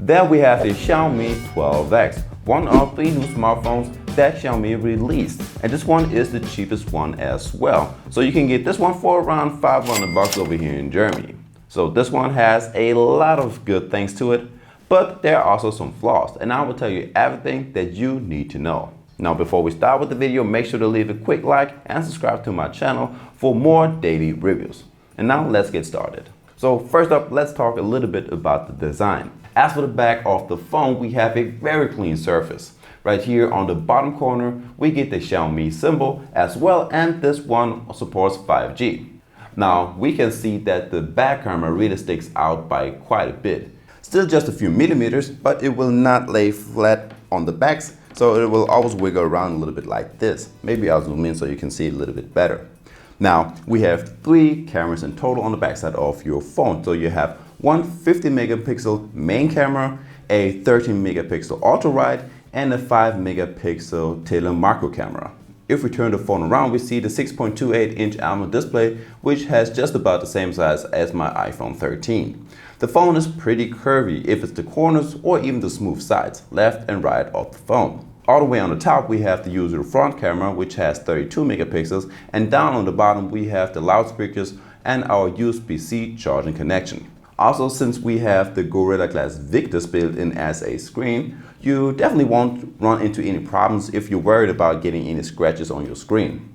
There we have the Xiaomi 12X, one of the new smartphones that Xiaomi released. And this one is the cheapest one as well. So you can get this one for around 500 bucks over here in Germany. So this one has a lot of good things to it, but there are also some flaws. And I will tell you everything that you need to know. Now, before we start with the video, make sure to leave a quick like and subscribe to my channel for more daily reviews. And now let's get started. So first up, let's talk a little bit about the design. As for the back of the phone, we have a very clean surface. Right here on the bottom corner, we get the Xiaomi symbol as well, and this one supports 5G. Now, we can see that the back camera really sticks out by quite a bit. Still just a few millimeters, but it will not lay flat on the backs, so it will always wiggle around a little bit like this. Maybe I'll zoom in so you can see it a little bit better. Now, we have 3 cameras in total on the backside of your phone. So you have one 50 megapixel main camera, a 13 megapixel ultra wide, and a 5 megapixel tele macro camera. If we turn the phone around, we see the 6.28-inch AMOLED display, which has just about the same size as my iPhone 13. The phone is pretty curvy if it's the corners or even the smooth sides, left and right of the phone. All the way on the top, we have the usual front camera, which has 32 megapixels, and down on the bottom, we have the loudspeakers and our USB-C charging connection. Also, since we have the Gorilla Glass Victus built in as a screen, you definitely won't run into any problems if you're worried about getting any scratches on your screen.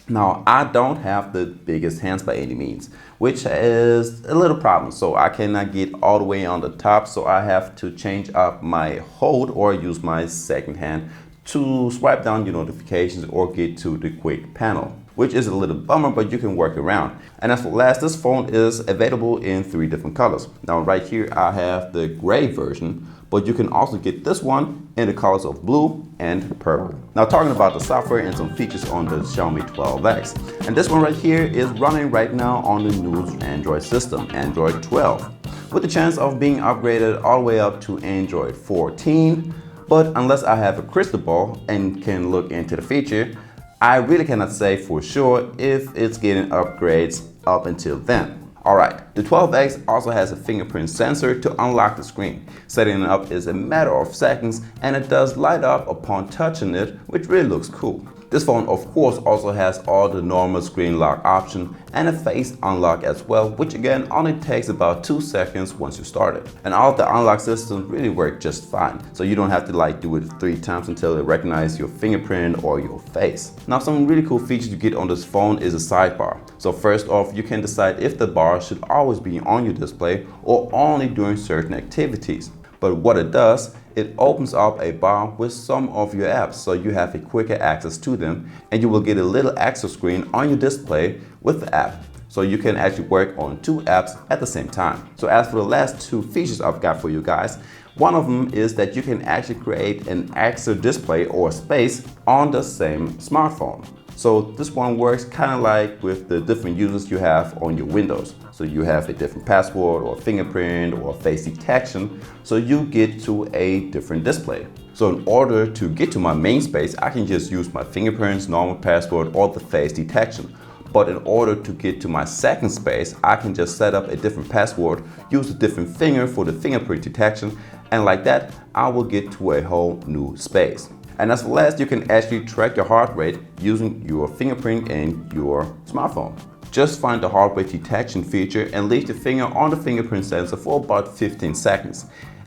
Now, I don't have the biggest hands by any means, which is a little problem. So I cannot get all the way on the top, so I have to change up my hold or use my second hand to swipe down your notifications or get to the quick panel, which is a little bummer, but you can work around. And as for last, this phone is available in 3 different colors. Now right here I have the gray version, but you can also get this one in the colors of blue and purple. Now talking about the software and some features on the Xiaomi 12X. And this one right here is running right now on the new Android system, Android 12, with the chance of being upgraded all the way up to Android 14. But unless I have a crystal ball and can look into the future, I really cannot say for sure if it's getting upgrades up until then. Alright, the 12X also has a fingerprint sensor to unlock the screen. Setting it up is a matter of seconds, and it does light up upon touching it, which really looks cool. This phone of course also has all the normal screen lock option and a face unlock as well, which again only takes about 2 seconds once you start it. And all of the unlock systems really work just fine, so you don't have to do it 3 times until it recognizes your fingerprint or your face. Now some really cool features you get on this phone is a sidebar. So first off, you can decide if the bar should always be on your display or only during certain activities. But what it does, it opens up a bar with some of your apps, so you have a quicker access to them, and you will get a little access screen on your display with the app. So you can actually work on 2 apps at the same time. So as for the last 2 features I've got for you guys, one of them is that you can actually create an extra display or space on the same smartphone. So this one works kind of like with the different users you have on your Windows. So you have a different password or fingerprint or face detection, so you get to a different display. So in order to get to my main space, I can just use my fingerprints, normal password, or the face detection. But in order to get to my second space, I can just set up a different password, use a different finger for the fingerprint detection, and like that, I will get to a whole new space. And as for last, you can actually track your heart rate using your fingerprint and your smartphone. Just find the heart rate detection feature and leave the finger on the fingerprint sensor for about 15 seconds.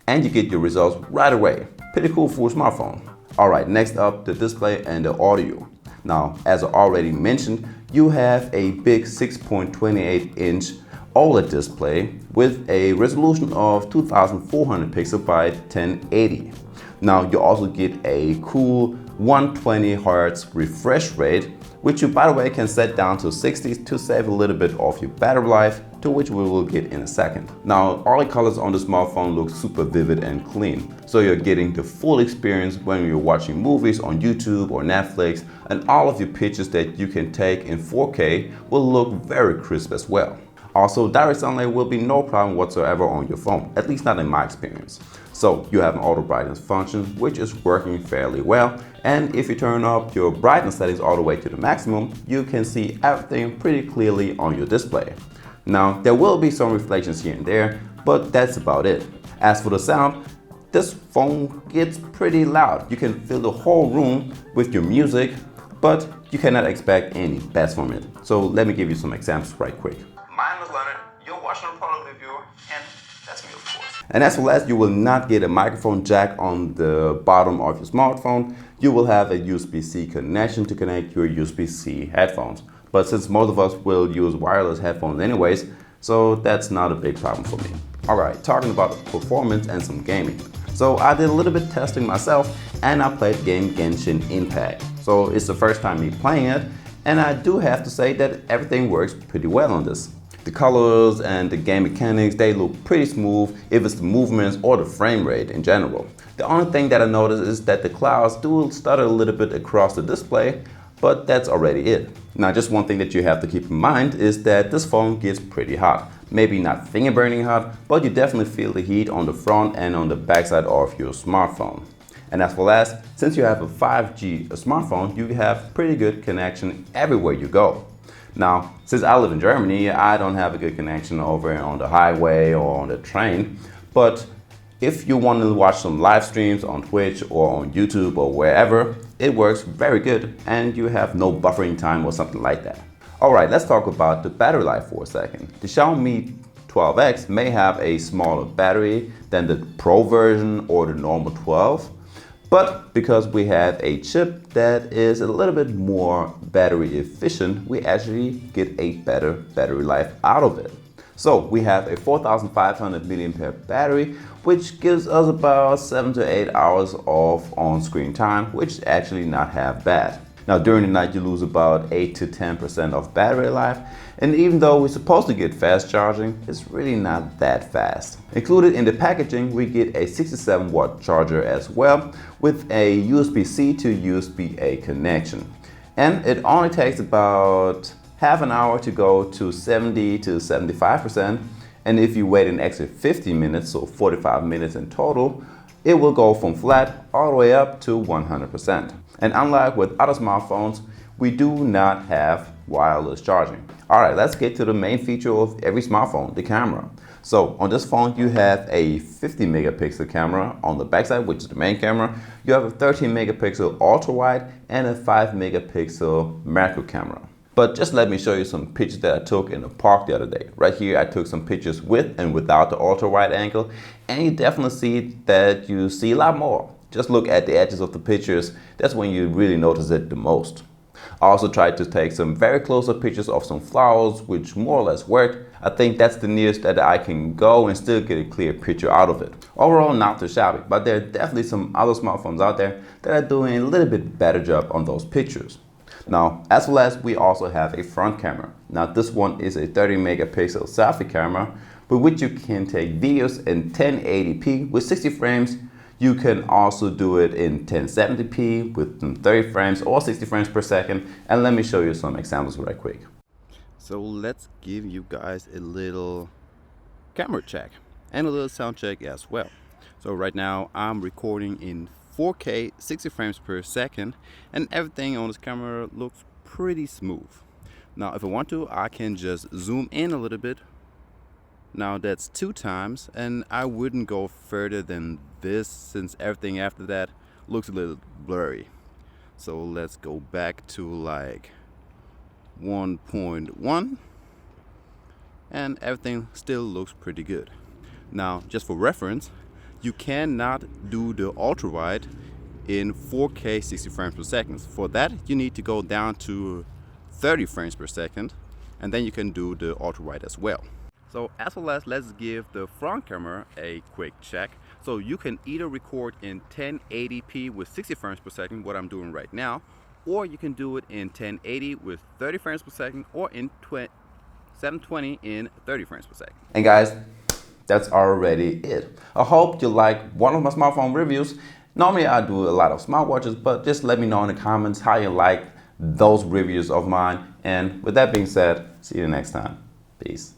And you get your results right away. Pretty cool for a smartphone. Alright, next up, the display and the audio. Now, as I already mentioned, you have a big 6.28-inch OLED display with a resolution of 2400 pixels by 1080. Now you also get a cool 120 Hz refresh rate, which you by the way can set down to 60 to save a little bit of your battery life, to which we will get in a second. Now all the colors on the smartphone look super vivid and clean, so you're getting the full experience when you're watching movies on YouTube or Netflix, and all of your pictures that you can take in 4K will look very crisp as well. Also, direct sunlight will be no problem whatsoever on your phone, at least not in my experience. So you have an auto brightness function, which is working fairly well. And if you turn up your brightness settings all the way to the maximum, you can see everything pretty clearly on your display. Now, there will be some reflections here and there, but that's about it. As for the sound, this phone gets pretty loud. You can fill the whole room with your music, but you cannot expect any bass from it. So let me give you some examples right quick. My name is Leonard, you're watching a product review, and that's me, of course. And as for last, you will not get a microphone jack on the bottom of your smartphone. You will have a USB-C connection to connect your USB-C headphones. But since most of us will use wireless headphones anyways, so that's not a big problem for me. Alright, talking about performance and some gaming. So I did a little bit testing myself and I played game Genshin Impact. So it's the first time me playing it, and I do have to say that everything works pretty well on this. The colors and the game mechanics, they look pretty smooth if it's the movements or the frame rate in general. The only thing that I noticed is that the clouds do stutter a little bit across the display, but that's already it. Now just one thing that you have to keep in mind is that this phone gets pretty hot. Maybe not finger burning hot, but you definitely feel the heat on the front and on the backside of your smartphone. And as for last, since you have a 5G smartphone, you have pretty good connection everywhere you go. Now, since I live in Germany, I don't have a good connection over on the highway or on the train, but if you want to watch some live streams on Twitch or on YouTube or wherever, it works very good and you have no buffering time or something like that. Alright, let's talk about the battery life for a second. The Xiaomi 12X may have a smaller battery than the Pro version or the normal 12, but because we have a chip that is a little bit more battery efficient, we actually get a better battery life out of it. So we have a 4500 mAh battery, which gives us about 7 to 8 hours of on-screen time, which is actually not half bad. Now during the night you lose about 8 to 10% of battery life, and even though we're supposed to get fast charging, it's really not that fast. Included in the packaging we get a 67 watt charger as well, with a USB-C to USB-A connection. And it only takes about half an hour to go to 70 to 75%, and if you wait an extra 50 minutes, so 45 minutes in total, it will go from flat all the way up to 100%. And unlike with other smartphones, we do not have wireless charging. Alright, let's get to the main feature of every smartphone, the camera. So on this phone you have a 50 megapixel camera on the backside, which is the main camera. You have a 13 megapixel ultra wide and a 5 megapixel macro camera. But just let me show you some pictures that I took in the park the other day. Right here I took some pictures with and without the ultra wide angle, and you definitely see that you see a lot more. Just look at the edges of the pictures, that's when you really notice it the most. I also tried to take some very close-up pictures of some flowers, which more or less worked. I think that's the nearest that I can go and still get a clear picture out of it. Overall, not too shabby, but there are definitely some other smartphones out there that are doing a little bit better job on those pictures. Now, as well as we also have a front camera. Now this one is a 30 megapixel selfie camera, with which you can take videos in 1080p with 60 frames. You can also do it in 1070p with 30 frames or 60 frames per second. And let me show you some examples right quick. So let's give you guys a little camera check and a little sound check as well. So right now I'm recording in 4K 60 frames per second, and everything on this camera looks pretty smooth. Now if I want to, I can just zoom in a little bit. Now that's 2 times, and I wouldn't go further than this since everything after that looks a little blurry. So let's go back to like 1.1, and everything still looks pretty good. Now just for reference, you cannot do the ultra wide in 4K 60 frames per second. For that you need to go down to 30 frames per second, and then you can do the ultra wide as well. So as well as, let's give the front camera a quick check. So you can either record in 1080p with 60 frames per second, what I'm doing right now, or you can do it in 1080 with 30 frames per second, or in 720 in 30 frames per second. And guys, that's already it. I hope you like one of my smartphone reviews. Normally I do a lot of smartwatches, but just let me know in the comments how you like those reviews of mine. And with that being said, see you next time. Peace.